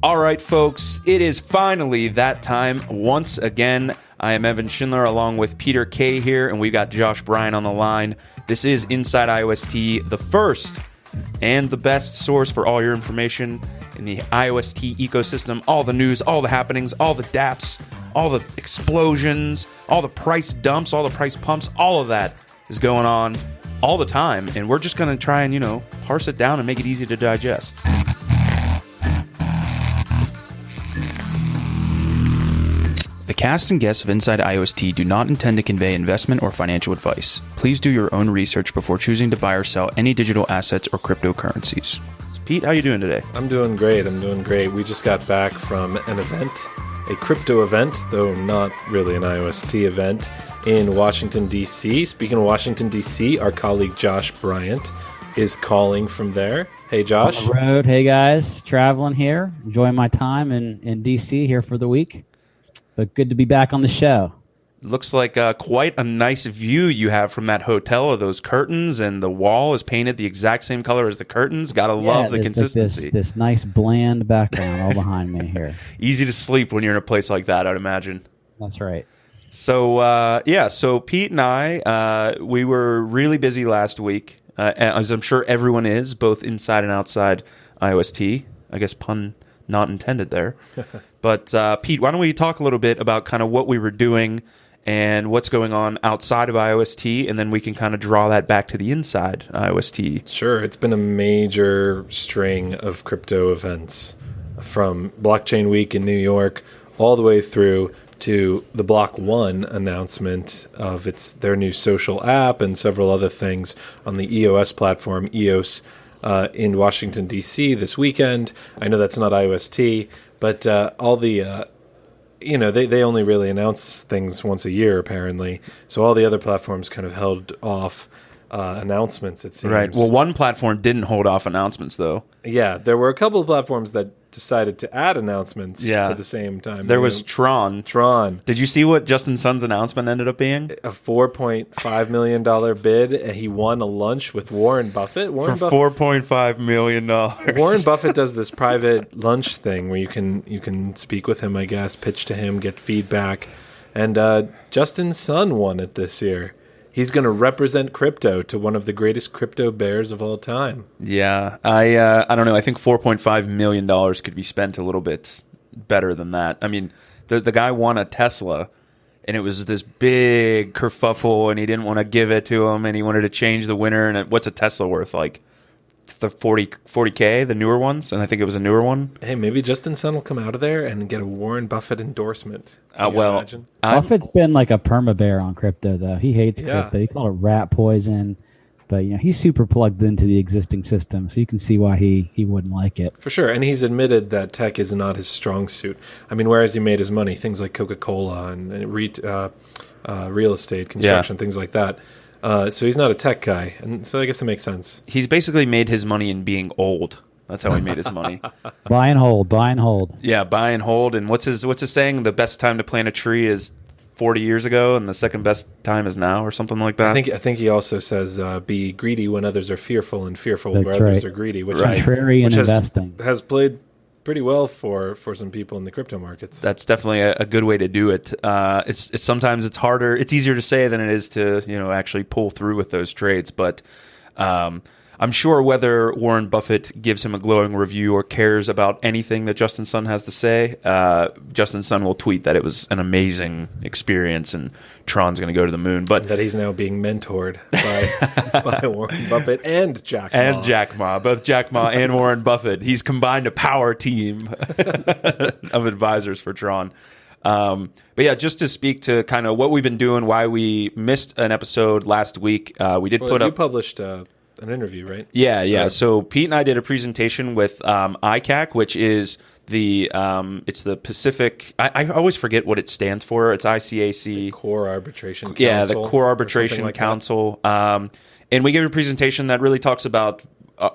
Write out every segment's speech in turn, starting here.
All right, folks, it is finally that time once again. I am Evan Schindler along with Peter Kay here, and we've got Josh Bryan on the line. This is Inside iOS, the first and the best source for all your information in the iOS ecosystem, all the news, all the happenings, all the dApps, all the explosions, all the price dumps, all the price pumps, all of that is going on all the time, and we're just going to try and, parse it down and make it easy to digest. The cast and guests of Inside iOS do not intend to convey investment or financial advice. Please do your own research before choosing to buy or sell any digital assets or cryptocurrencies. Pete, how you doing today? I'm doing great. We just got back from an event, a crypto event, though not really an iOS event, in Washington, D.C. Speaking of Washington, D.C., our colleague Josh Bryant is calling from there. Hey, Josh. On the road. Hey, guys. Traveling here. Enjoying my time in D.C. here for the week. But good to be back on the show. Looks like quite a nice view you have from that hotel of those curtains, and the wall is painted the exact same color as the curtains. Gotta love the consistency. Like this nice bland background all behind me here. Easy to sleep when you're in a place like that, I'd imagine. That's right. So, so Pete and I, we were really busy last week, as I'm sure everyone is, both inside and outside iOS. I guess pun not intended there. But Pete, why don't we talk a little bit about kind of what we were doing and what's going on outside of iOS, and then we can kind of draw that back to the inside iOS. Sure. It's been a major string of crypto events from Blockchain Week in New York all the way through to the Block One announcement of their new social app and several other things on the EOS platform, EOS, in Washington, D.C. this weekend. I know that's not iOS, but all the, they only really announce things once a year, apparently. So all the other platforms kind of held off announcements, it seems. Right. Well, one platform didn't hold off announcements, though. Yeah, there were a couple of platforms that decided to add announcements to the same time. There was Tron. Did you see what Justin Sun's announcement ended up being? A $4.5 million bid, and he won a lunch with Warren Buffett. For $4.5 million. Warren Buffett does this private lunch thing where you can speak with him, I guess, pitch to him, get feedback. And Justin Sun won it this year. He's going to represent crypto to one of the greatest crypto bears of all time. Yeah, I don't know. I think $4.5 million could be spent a little bit better than that. I mean, the guy won a Tesla, and it was this big kerfuffle, and he didn't want to give it to him, and he wanted to change the winner. And what's a Tesla worth? Like the 40K, the newer ones? And I think it was a newer one. Hey, maybe Justin Sun will come out of there and get a Warren Buffett endorsement. Buffett's been like a perma bear on crypto, though. He hates crypto. He called it rat poison. But he's super plugged into the existing system, so you can see why he wouldn't like it. For sure, and he's admitted that tech is not his strong suit. I mean, where has he made his money? Things like Coca-Cola and real estate, construction, things like that. So he's not a tech guy, and so I guess that makes sense. He's basically made his money in being old. That's how he made his money. Buy and hold. Yeah, buy and hold. And what's his saying? The best time to plant a tree is 40 years ago, and the second best time is now, or something like that. I think he also says, "Be greedy when others are fearful, and fearful where others are greedy." Which contrarian investing has played pretty well for some people in the crypto markets. That's definitely a good way to do it. It's sometimes it's harder. It's easier to say than it is to actually pull through with those trades. But I'm sure whether Warren Buffett gives him a glowing review or cares about anything that Justin Sun has to say, Justin Sun will tweet that it was an amazing experience and Tron's going to go to the moon. But and that he's now being mentored by Warren Buffett and Jack Ma. And Jack Ma. Both Jack Ma and Warren Buffett. He's combined a power team of advisors for Tron. But yeah, just to speak to kind of what we've been doing, why we missed an episode last week. You published an interview, right? Yeah. So Pete and I did a presentation with ICAC, which is it's the Pacific. I always forget what it stands for. It's ICAC. The Core Arbitration Council. Yeah, the Core Arbitration Council. And we gave a presentation that really talks about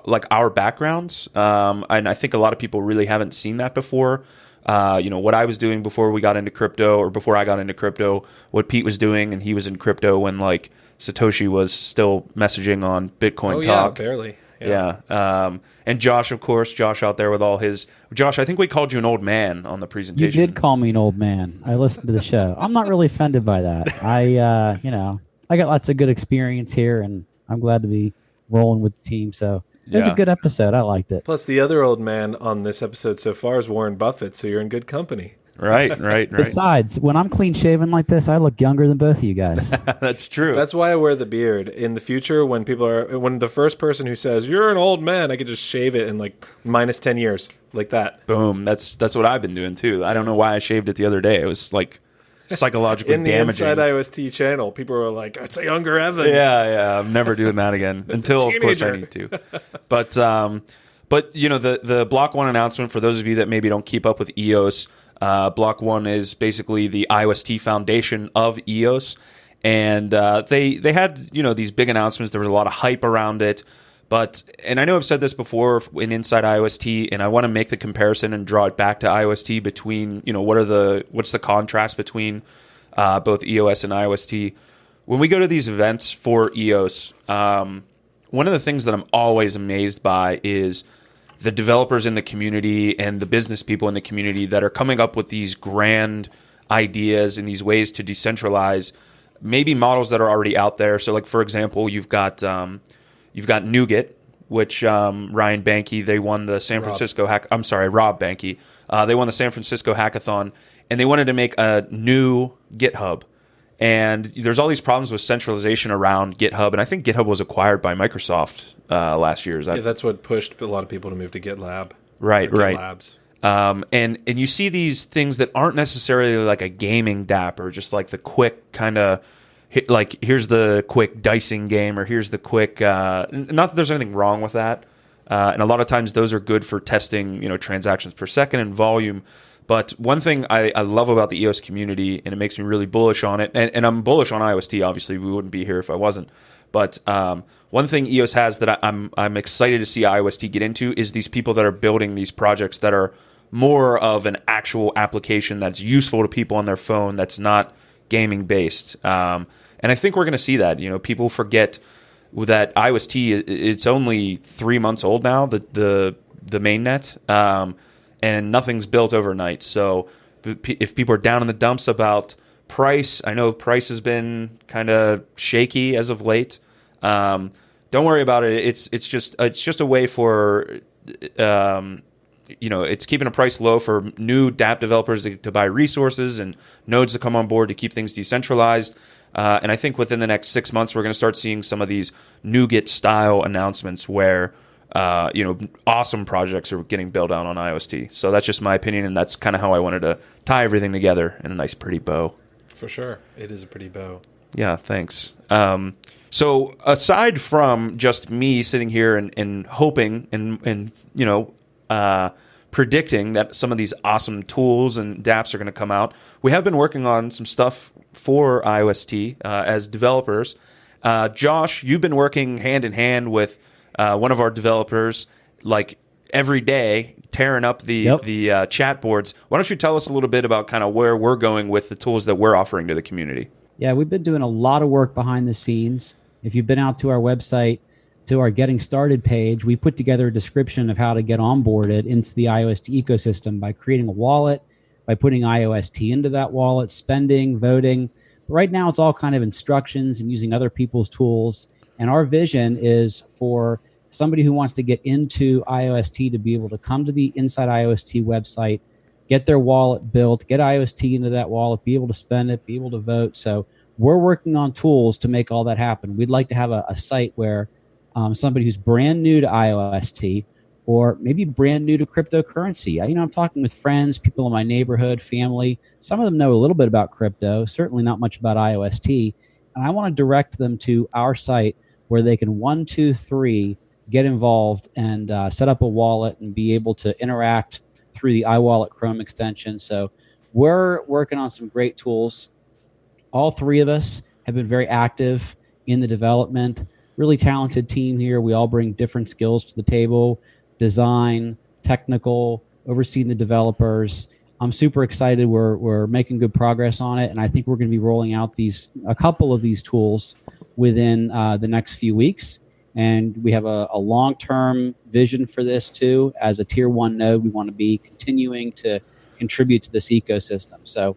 like our backgrounds. And I think a lot of people really haven't seen that before. What I was doing before we got into crypto, or before I got into crypto, what Pete was doing, and he was in crypto when like Satoshi was still messaging on Bitcoin Talk. Yeah, barely. Yeah. And Josh, of course, Josh out there with all his... Josh, I think we called you an old man on the presentation. You did call me an old man. I listened to the show. I'm not really offended by that. I got lots of good experience here, and I'm glad to be rolling with the team. So it was a good episode. I liked it. Plus, the other old man on this episode so far is Warren Buffett, so you're in good company. Right. Besides, when I'm clean shaven like this, I look younger than both of you guys. That's true. That's why I wear the beard. In the future, when the first person who says you're an old man, I could just shave it in like minus 10 years, like that. Boom. That's what I've been doing too. I don't know why I shaved it the other day. It was like psychologically in the damaging. Inside IOST channel, people were like, "It's a younger Evan." Yeah. I'm never doing that again until, of course, I need to. But the Block 1 announcement, for those of you that maybe don't keep up with EOS. Block 1 is basically the IOST foundation of EOS, and they had these big announcements. There was a lot of hype around it, and I know I've said this before in Inside IOST, and I want to make the comparison and draw it back to IOST between what's the contrast between both EOS and IOST. When we go to these events for EOS, one of the things that I'm always amazed by is the developers in the community and the business people in the community that are coming up with these grand ideas and these ways to decentralize maybe models that are already out there. So, like, for example, you've got NuGet, which Ryan Banky, they won the San Francisco Rob Banky. They won the San Francisco hackathon, and they wanted to make a new GitHub. And there's all these problems with centralization around GitHub, and I think GitHub was acquired by Microsoft last year. That's what pushed a lot of people to move to GitLab. Right. GitLabs. And you see these things that aren't necessarily like a gaming DApp or just like the quick kind of like here's the quick dicing game or here's the quick. Not that there's anything wrong with that, and a lot of times those are good for testing transactions per second and volume. But one thing I love about the EOS community, and it makes me really bullish on it, and I'm bullish on IOST, obviously. We wouldn't be here if I wasn't. But one thing EOS has that I'm excited to see IOST get into is these people that are building these projects that are more of an actual application that's useful to people on their phone, that's not gaming-based. And I think we're going to see that. People forget that IOST, it's only 3 months old now, the mainnet. And nothing's built overnight. So if people are down in the dumps about price, I know price has been kind of shaky as of late. Don't worry about it. It's just a way for it's keeping a price low for new dApp developers to buy resources and nodes to come on board to keep things decentralized. And I think within the next 6 months, we're going to start seeing some of these NuGet style announcements where awesome projects are getting built out on IOST. So that's just my opinion, and that's kind of how I wanted to tie everything together in a nice, pretty bow. For sure. It is a pretty bow. Yeah, thanks. So aside from just me sitting here and hoping and predicting that some of these awesome tools and dApps are going to come out, we have been working on some stuff for IOST as developers. Josh, you've been working hand in hand with one of our developers, like every day, tearing up the chat boards. Why don't you tell us a little bit about kind of where we're going with the tools that we're offering to the community? Yeah, we've been doing a lot of work behind the scenes. If you've been out to our website, to our Getting Started page, we put together a description of how to get onboarded into the IOST ecosystem by creating a wallet, by putting IOST into that wallet, spending, voting. But right now, it's all kind of instructions and using other people's tools. And our vision is for somebody who wants to get into IOST to be able to come to the Inside IOST website, get their wallet built, get IOST into that wallet, be able to spend it, be able to vote. So we're working on tools to make all that happen. We'd like to have a site where somebody who's brand new to IOST or maybe brand new to cryptocurrency. I'm talking with friends, people in my neighborhood, family. Some of them know a little bit about crypto, certainly not much about IOST. And I want to direct them to our site where they can 1, 2, 3 get involved and set up a wallet and be able to interact through the iWallet Chrome extension. So we're working on some great tools. All three of us have been very active in the development. Really talented team here. We all bring different skills to the table: design, technical, overseeing the developers. I'm super excited. We're making good progress on it, and I think we're going to be rolling out a couple of these tools within the next few weeks. And we have a long-term vision for this too. As a tier 1 node, we want to be continuing to contribute to this ecosystem. So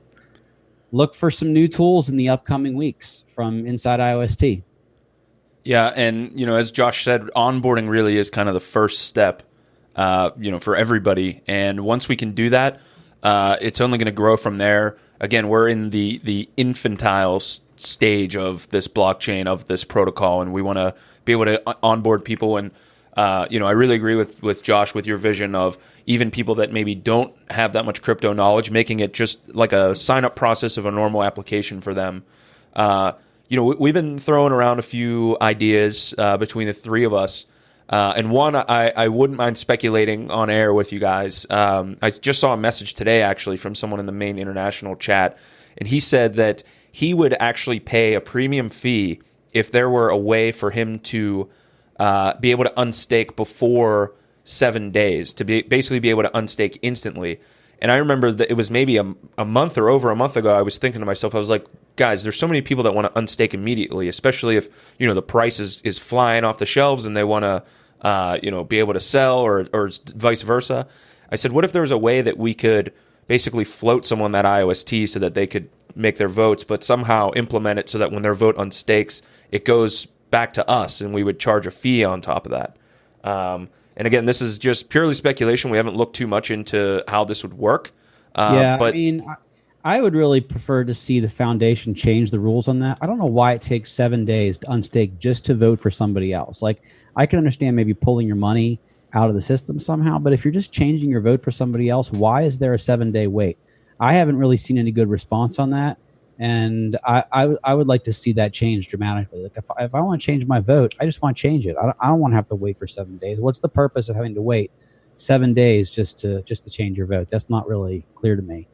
look for some new tools in the upcoming weeks from inside IOST. Yeah, and as Josh said, onboarding really is kind of the first step, for everybody. And once we can do that, it's only going to grow from there. Again, we're in the infantile stage of this blockchain, of this protocol, and we want to be able to onboard people. And I really agree with Josh with your vision of even people that maybe don't have that much crypto knowledge, making it just like a sign-up process of a normal application for them. We've been throwing around a few ideas between the three of us. And one, I wouldn't mind speculating on air with you guys. I just saw a message today, actually, from someone in the main international chat, and he said that he would actually pay a premium fee if there were a way for him to be able to unstake before 7 days, to basically be able to unstake instantly. And I remember that it was maybe a month or over a month ago, I was thinking to myself, I was like, guys, there's so many people that want to unstake immediately, especially if, the price is flying off the shelves and they want to, be able to sell or vice versa. I said, what if there was a way that we could basically float someone that IOST so that they could make their votes, but somehow implement it so that when their vote unstakes, it goes back to us and we would charge a fee on top of that. And again, this is just purely speculation. We haven't looked too much into how this would work. But I would really prefer to see the foundation change the rules on that. I don't know why it takes 7 days to unstake just to vote for somebody else. Like, I can understand maybe pulling your money out of the system somehow, but if you're just changing your vote for somebody else, why is there a 7-day wait? I haven't really seen any good response on that, and I would like to see that change dramatically. Like, if I want to change my vote, I just want to change it. I don't want to have to wait for 7 days. What's the purpose of having to wait 7 days just to change your vote? That's not really clear to me.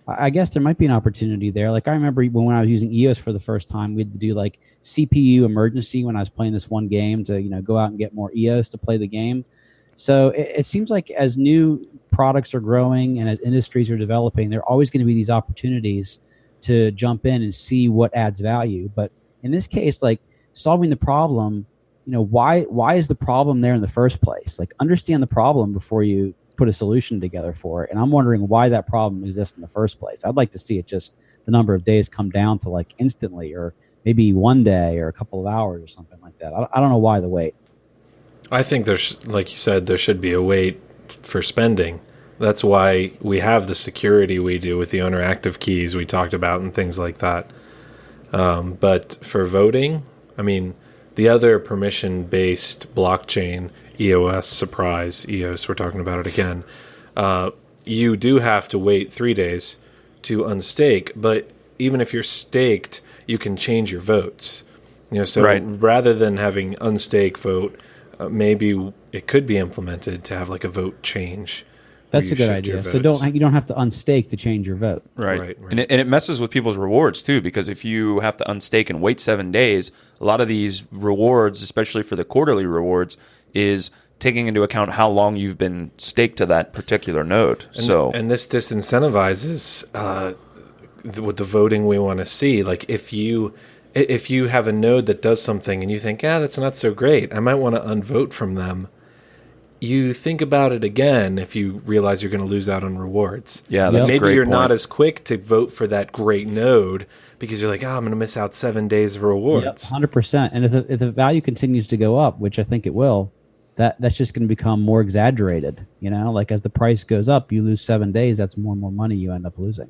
I guess there might be an opportunity there. Like, I remember when I was using EOS for the first time, we had to do like CPU emergency when I was playing this one game to, go out and get more EOS to play the game. So it seems like as new products are growing and as industries are developing, there are always going to be these opportunities to jump in and see what adds value. But in this case, like, solving the problem, why is the problem there in the first place? Like, understand the problem before you put a solution together for it. And I'm wondering why that problem exists in the first place. I'd like to see it just the number of days come down to like instantly, or maybe 1 day or a couple of hours or something like that. I don't know why the wait. I think like you said, there should be a wait for spending. That's why we have the security we do with the owner active keys we talked about and things like that. But for voting, the other permission-based blockchain, EOS, Surprise, EOS, we're talking about it again, you do have to wait 3 days to unstake, but even if you're staked, you can change your votes. So right. Rather than having unstake vote, maybe it could be implemented to have like a vote change. That's a good idea. So you don't have to unstake to change your vote. Right. And it messes with people's rewards too, because if you have to unstake and wait 7 days, a lot of these rewards, especially for the quarterly rewards, is taking into account how long you've been staked to that particular node. And this disincentivizes with the voting we want to see. Like, if you have a node that does something and you think, that's not so great, I might want to unvote from them, you think about it again if you realize you're going to lose out on rewards. Yeah, that's a great Maybe you're point. not as quick to vote for that great node because you're like, I'm going to miss out 7 days of rewards. 100%. And if the value continues to go up, which I think it will, that's just going to become more exaggerated. Like, as the price goes up, you lose 7 days, that's more and more money you end up losing.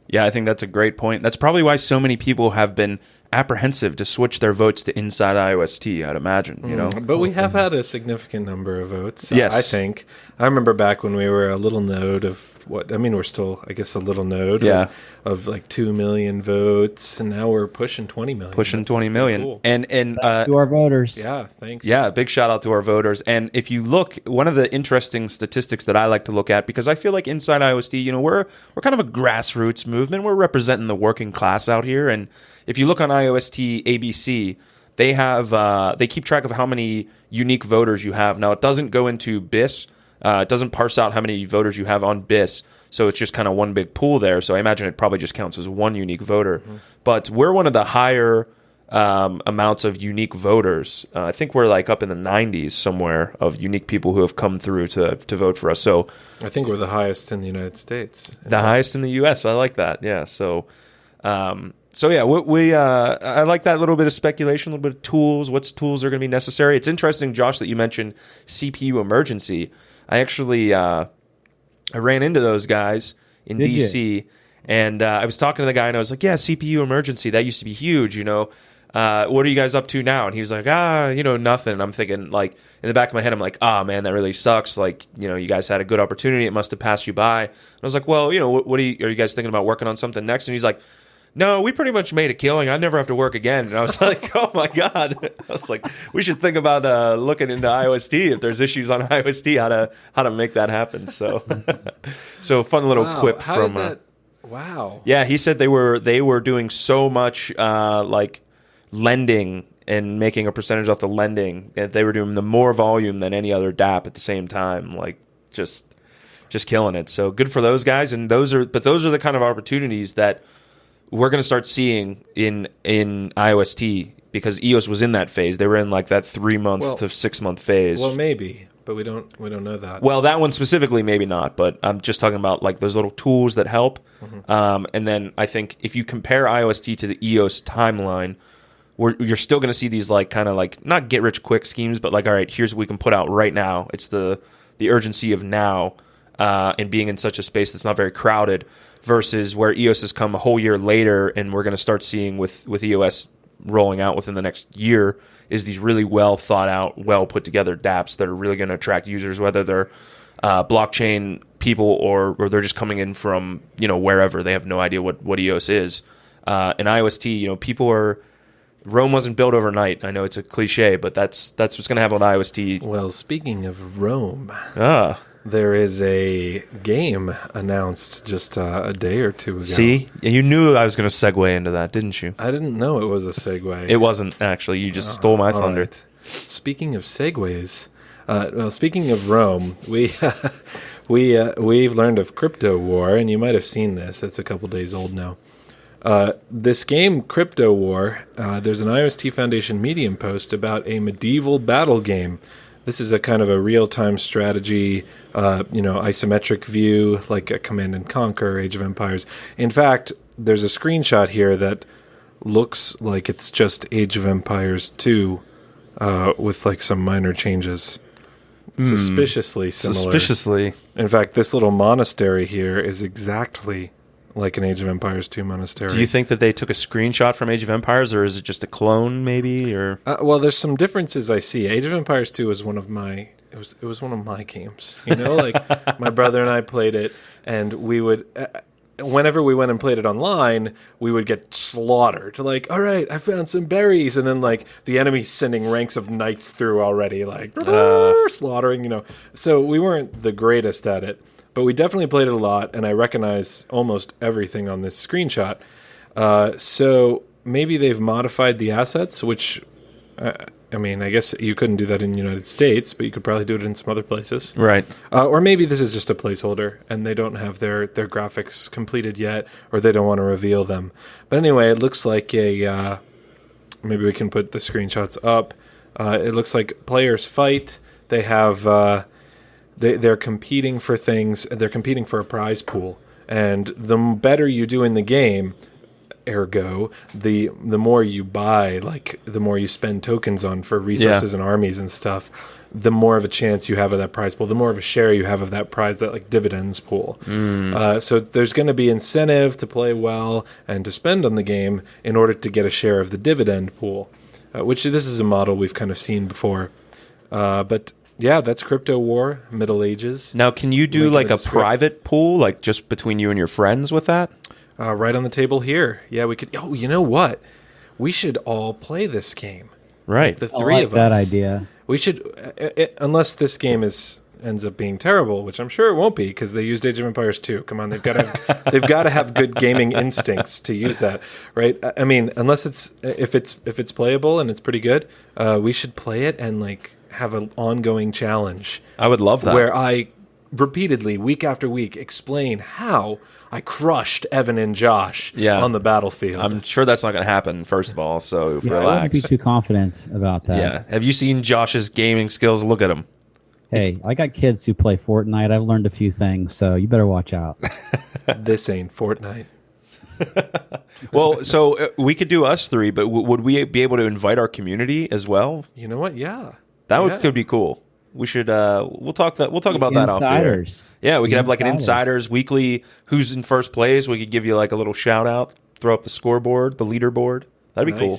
Yeah, I think that's a great point. That's probably why so many people have been apprehensive to switch their votes to inside IOST, I'd imagine, But we have had a significant number of votes. Yes. I think. I remember back when we were a little node of we're still, I guess, a little node of like 2 million votes, and now we're pushing 20 million. Pushing 20 million. Cool. And to our voters. Yeah, thanks. Yeah, big shout out to our voters. And if you look, one of the interesting statistics that I like to look at, because I feel like inside IOST, we're kind of a grassroots movement. We're representing the working class out here. And if you look on IOST ABC, they keep track of how many unique voters you have. Now, it doesn't go into BIS. It doesn't parse out how many voters you have on BIS. So it's just kind of one big pool there. So I imagine it probably just counts as one unique voter. Mm-hmm. But we're one of the higher amounts of unique voters. I think we're like up in the 90s somewhere of unique people who have come through to vote for us. So I think we're the highest in the United States. the highest in the U.S. I like that. Yeah. So yeah, I like that little bit of speculation, a little bit of tools. What tools are going to be necessary? It's interesting, Josh, that you mentioned CPU emergency. I actually I ran into those guys in Did DC, you? and I was talking to the guy, and I was like, "Yeah, CPU emergency. That used to be huge, you know. What are you guys up to now?" And he was like, nothing. And I'm thinking, like, in the back of my head, I'm like, man, that really sucks. Like, you guys had a good opportunity. It must have passed you by. And I was like, well, what are you guys thinking about working on something next? And he's like, no, we pretty much made a killing. I never have to work again. And I was like, oh my God. I was like, we should think about looking into IOST if there's issues on IOST, how to make that happen. So, so fun little quip from. Wow. Yeah, he said they were doing so much like lending and making a percentage off the lending. And they were doing the more volume than any other DApp at the same time. Like just killing it. So good for those guys. And those are the kind of opportunities that we're going to start seeing in IOST, because EOS was in that phase. They were in like that 3 month to 6 month phase. Well, maybe, but we don't know that. Well, that one specifically, maybe not. But I'm just talking about like those little tools that help. Mm-hmm. And then I think if you compare IOST to the EOS timeline, you're still going to see these like kind of like not get rich quick schemes, but like, all right, here's what we can put out right now. It's the urgency of now and being in such a space that's not very crowded. Versus where EOS has come a whole year later, and we're going to start seeing with EOS rolling out within the next year is these really well thought out, well put together dApps that are really going to attract users, whether they're blockchain people or they're just coming in from wherever. They have no idea what EOS is. And IOST, people are. Rome wasn't built overnight. I know it's a cliche, but that's what's going to happen with IOST. Well, speaking of Rome. There is a game announced just a day or two ago. See? You knew I was going to segue into that, didn't you? I didn't know it was a segue. It wasn't, actually. You just stole my thunder. Right. Speaking of segues, speaking of Rome, we've learned of Crypto War, and you might have seen this. It's a couple days old now. This game, Crypto War, there's an IOST Foundation Medium post about a medieval battle game. This is a kind of a real-time strategy, isometric view, like a Command & Conquer, Age of Empires. In fact, there's a screenshot here that looks like it's just Age of Empires 2 with like some minor changes. Suspiciously similar. Suspiciously. In fact, this little monastery here is exactly like an Age of Empires 2 monastery. Do you think that they took a screenshot from Age of Empires, or is it just a clone, maybe? Or well, there's some differences I see. Age of Empires 2 was one of my it was one of my games. Like my brother and I played it, and we would whenever we went and played it online, we would get slaughtered. Like, all right, I found some berries, and then like the enemy sending ranks of knights through already, like slaughtering. So we weren't the greatest at it. But we definitely played it a lot, and I recognize almost everything on this screenshot. So maybe they've modified the assets, which, I guess you couldn't do that in the United States, but you could probably do it in some other places. Right. Or maybe this is just a placeholder, and they don't have their graphics completed yet, or they don't want to reveal them. But anyway, it looks like maybe we can put the screenshots up. It looks like players fight. They have... They're competing for things. They're competing for a prize pool, and the better you do in the game, ergo, the more you buy, like the more you spend tokens on for resources and armies and stuff, the more of a chance you have of that prize pool. The more of a share you have of that prize, that like dividends pool. So there's going to be incentive to play well and to spend on the game in order to get a share of the dividend pool, which this is a model we've kind of seen before, but. Yeah, that's Crypto War, Middle Ages. Now, can you do like a private pool, like just between you and your friends with that? Right on the table here. Yeah, we could. Oh, you know what? We should all play this game. Right. Like the three of us. that idea. We should, unless this game ends up being terrible, which I'm sure it won't be because they used Age of Empires 2. Come on, they've got to have good gaming instincts to use that, right? I mean, unless if it's playable and it's pretty good, we should play it and like have an ongoing challenge. I would love that. Where I repeatedly, week after week, explain how I crushed Evan and Josh on the battlefield. I'm sure that's not going to happen, first of all, so I wouldn't relax. be too confident about that. Yeah. Have you seen Josh's gaming skills? Look at him. Hey, I got kids who play Fortnite. I've learned a few things, so you better watch out. This ain't Fortnite. Well, so we could do us three, but would we be able to invite our community as well? You know what? Yeah. Could be cool. We should we'll talk about that off here. Insiders. Yeah, we could have like an insiders weekly who's in first place. We could give you like a little shout out, throw up the scoreboard, the leaderboard. That'd be cool.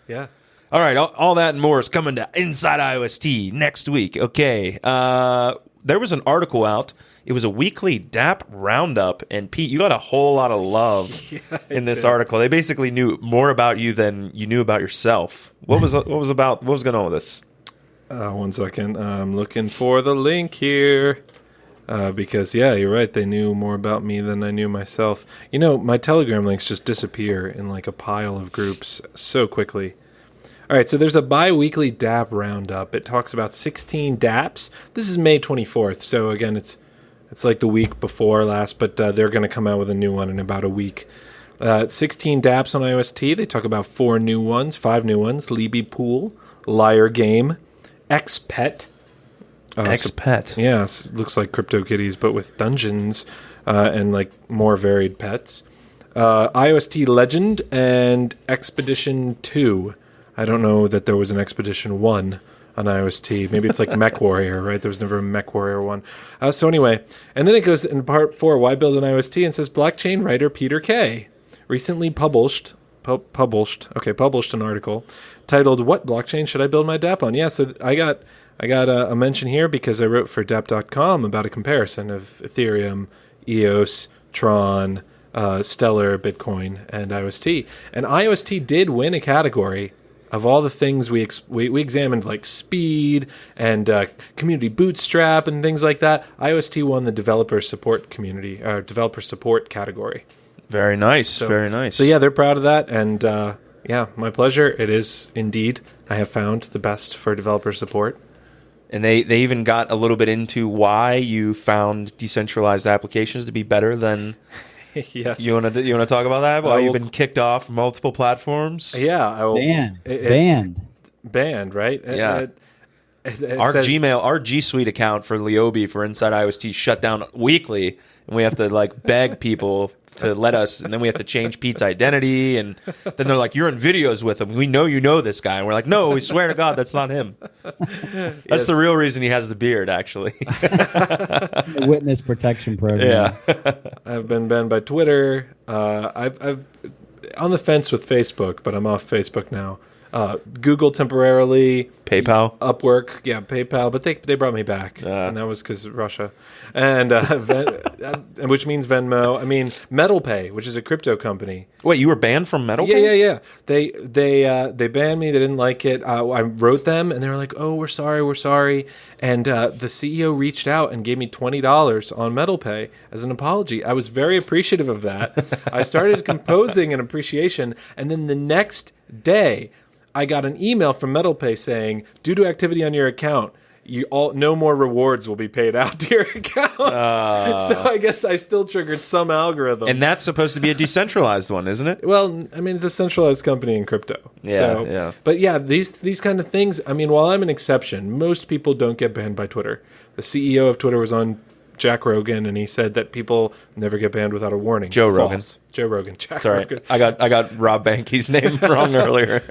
Yeah. All right, all that and more is coming to Inside iOST next week. Okay. There was an article out. It was a weekly DApp roundup, and Pete, you got a whole lot of love in this article. They basically knew more about you than you knew about yourself. What was going on with this? 1 second. I'm looking for the link here. Because, yeah, you're right. They knew more about me than I knew myself. You know, my Telegram links just disappear in like a pile of groups so quickly. All right, so there's a bi-weekly DApp roundup. It talks about 16 DApps. This is May 24th, so again, it's like the week before last, but they're going to come out with a new one in about a week. 16 DApps on iOS. They talk about 5 new ones, Libby Pool, Liar Game, XPet. XPet. Yes, looks like CryptoKitties, but with dungeons and like more varied pets. iOS Legend and Expedition 2. I don't know that there was an Expedition 1 on iOS. Maybe it's like Mech Warrior, right? There was never a Mech Warrior 1. So anyway, and then it goes in part 4, Why Build an iOS, and says blockchain writer Peter Kay recently published an article titled "What Blockchain Should I Build My DApp on?" Yeah, so I got a mention here because I wrote for Dapp.com about a comparison of Ethereum, EOS, Tron, Stellar, Bitcoin, and iOS. And iOS did win a category of all the things we examined, like speed and community bootstrap and things like that. iOS won the developer support category. Very nice, very nice. So yeah, they're proud of that, and yeah, my pleasure. It is indeed. I have found the best for developer support. And they even got a little bit into why you found decentralized applications to be better than. Yes. You want to talk about that? Why you've been kicked off multiple platforms? Yeah, I will. Banned, right? Yeah. Our G Suite account for Liobe for Inside iOS shut down weekly, and we have to like beg people to let us, and then we have to change Pete's identity, and then they're like, "You're in videos with him. We know you know this guy," and we're like, "No, we swear to God, that's not him." That's the real reason he has the beard, actually. The witness protection program. Yeah, I've been banned by Twitter. I've on the fence with Facebook, but I'm off Facebook now. Google temporarily, PayPal, Upwork, yeah, PayPal, but they brought me back, and that was because of Russia, and which means Venmo. I mean, MetalPay, which is a crypto company. Wait, you were banned from MetalPay? Yeah. They banned me. They didn't like it. I wrote them, and they were like, "Oh, we're sorry." And the CEO reached out and gave me $20 on MetalPay as an apology. I was very appreciative of that. I started composing an appreciation, and then the next day, I got an email from MetalPay saying, due to activity on your account, no more rewards will be paid out to your account. So I guess I still triggered some algorithm. And that's supposed to be a decentralized one, isn't it? Well, I mean, it's a centralized company in crypto. Yeah. But yeah, these kind of things, I mean, while I'm an exception, most people don't get banned by Twitter. The CEO of Twitter was on Jack Rogan, and he said that people never get banned without a warning. Joe Rogan. Jack Sorry, Rogan. I got Rob Banke's name wrong earlier.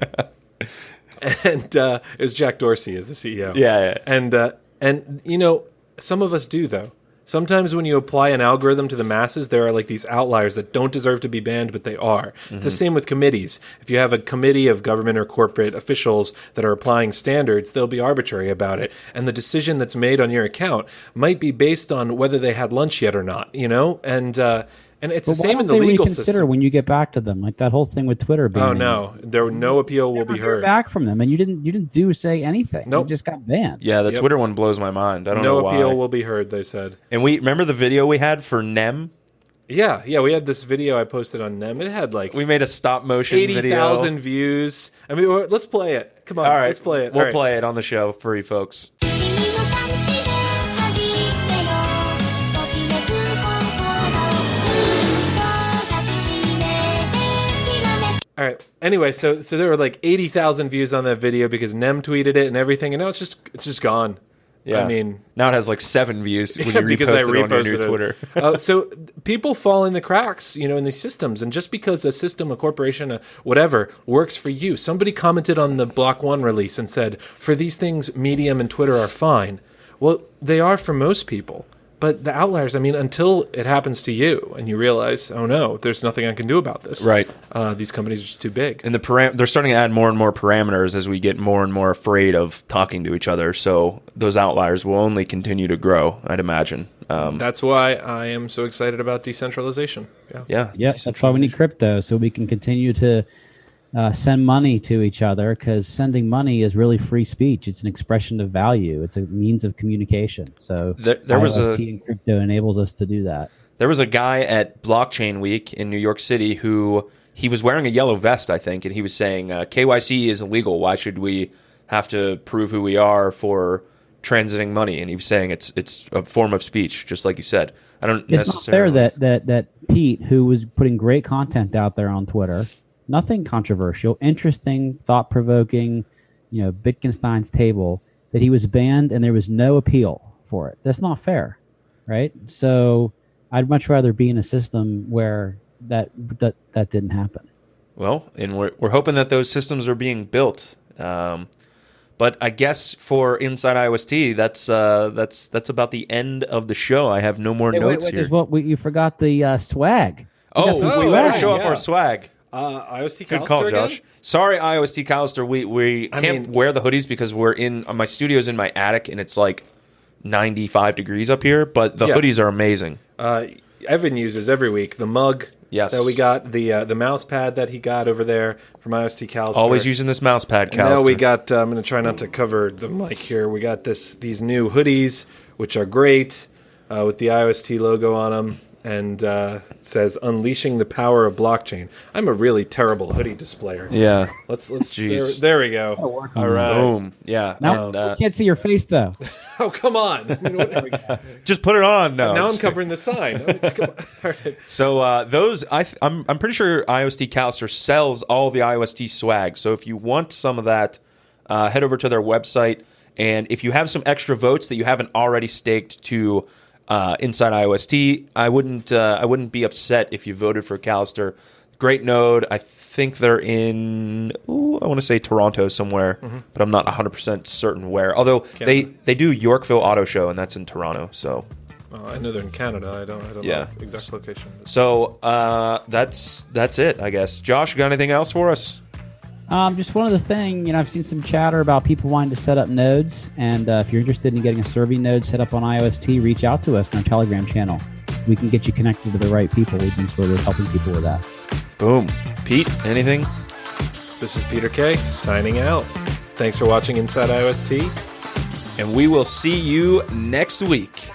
And it was Jack Dorsey as the CEO. Yeah. And you know, some of us do though. Sometimes when you apply an algorithm to the masses, there are like these outliers that don't deserve to be banned, but they are. Mm-hmm. It's the same with committees. If you have a committee of government or corporate officials that are applying standards, they'll be arbitrary about it. And the decision that's made on your account might be based on whether they had lunch yet or not, you know? And it's the same in the legal system. When you get back to them, like that whole thing with Twitter being. Oh no, no appeal will be heard. Back from them, and you didn't say anything. Nope. You just got banned. Yeah, the Twitter one blows my mind. I don't know why. No appeal will be heard, they said. And we remember the video we had for NEM. Yeah, we had this video I posted on NEM. It had like we made a stop motion 80,000 views. I mean, let's play it. Come on, all right, let's play it. We'll play it on the show for you folks. right. Anyway, so there were like 80,000 views on that video because Nem tweeted it and everything, and now it's just gone. Yeah. I mean, now it has like 7 views when you because repost I it on your reposted new it. Twitter. So people fall in the cracks, in these systems, and just because a system, a corporation, whatever works for you. Somebody commented on the Block One release and said, "For these things, Medium and Twitter are fine." Well, they are for most people. But the outliers, I mean, until it happens to you and you realize, oh no, there's nothing I can do about this. Right. These companies are just too big. And they're starting to add more and more parameters as we get more and more afraid of talking to each other. So those outliers will only continue to grow, I'd imagine. That's why I am so excited about decentralization. Yeah. Yeah, that's why we need crypto, so we can continue to send money to each other, because sending money is really free speech. It's an expression of value. It's a means of communication. So there was IOST and crypto enables us to do that. There was a guy at Blockchain Week in New York City who he was wearing a yellow vest, I think, and he was saying KYC is illegal. Why should we have to prove who we are for transiting money? And he was saying it's a form of speech, just like you said. It's not fair that Pete, who was putting great content out there on Twitter, nothing controversial, interesting, thought-provoking, Wittgenstein's table, that he was banned and there was no appeal for it. That's not fair, right? So I'd much rather be in a system where that didn't happen. Well, and we're hoping that those systems are being built. But I guess for Inside IOST, that's about the end of the show. I have no more notes here. You forgot the swag. We better show off our swag. IOST Good call, Josh. Again? Sorry, IOST Callister. We can't wear the hoodies because we're in my studio's in my attic and it's like 95 degrees up here. But the hoodies are amazing. Evan uses every week the mug. Yes. That we got, the mouse pad that he got over there from IOST Callister. Always using this mouse pad, Callister. Now we got, I'm going to try not to cover the mic here. We got these new hoodies, which are great, with the IOST logo on them. And says "Unleashing the Power of Blockchain." I'm a really terrible hoodie displayer. Yeah, let's. There we go. All right, boom. Yeah. Now we can't see your face though. Oh, come on! Just put it on. No. Now I'm covering the sign. Right. So those, I'm pretty sure IOST Callister sells all the IOST swag. So if you want some of that, head over to their website, and if you have some extra votes that you haven't already staked to Inside IOST, I wouldn't be upset if you voted for Callister. Great node. I think they're in I want to say Toronto somewhere, but I'm not 100% certain where. Although Canada. they do Yorkville Auto Show, and that's in Toronto. So I know they're in Canada. I don't know exact location. So that's it, I guess. Josh, you got anything else for us? Just one other thing, I've seen some chatter about people wanting to set up nodes, and if you're interested in getting a serving node set up on IOST, reach out to us on our Telegram channel. We can get you connected to the right people. We've been sort of helping people with that. Boom. Pete, anything? This is Peter K. signing out. Thanks for watching Inside IOST. And we will see you next week.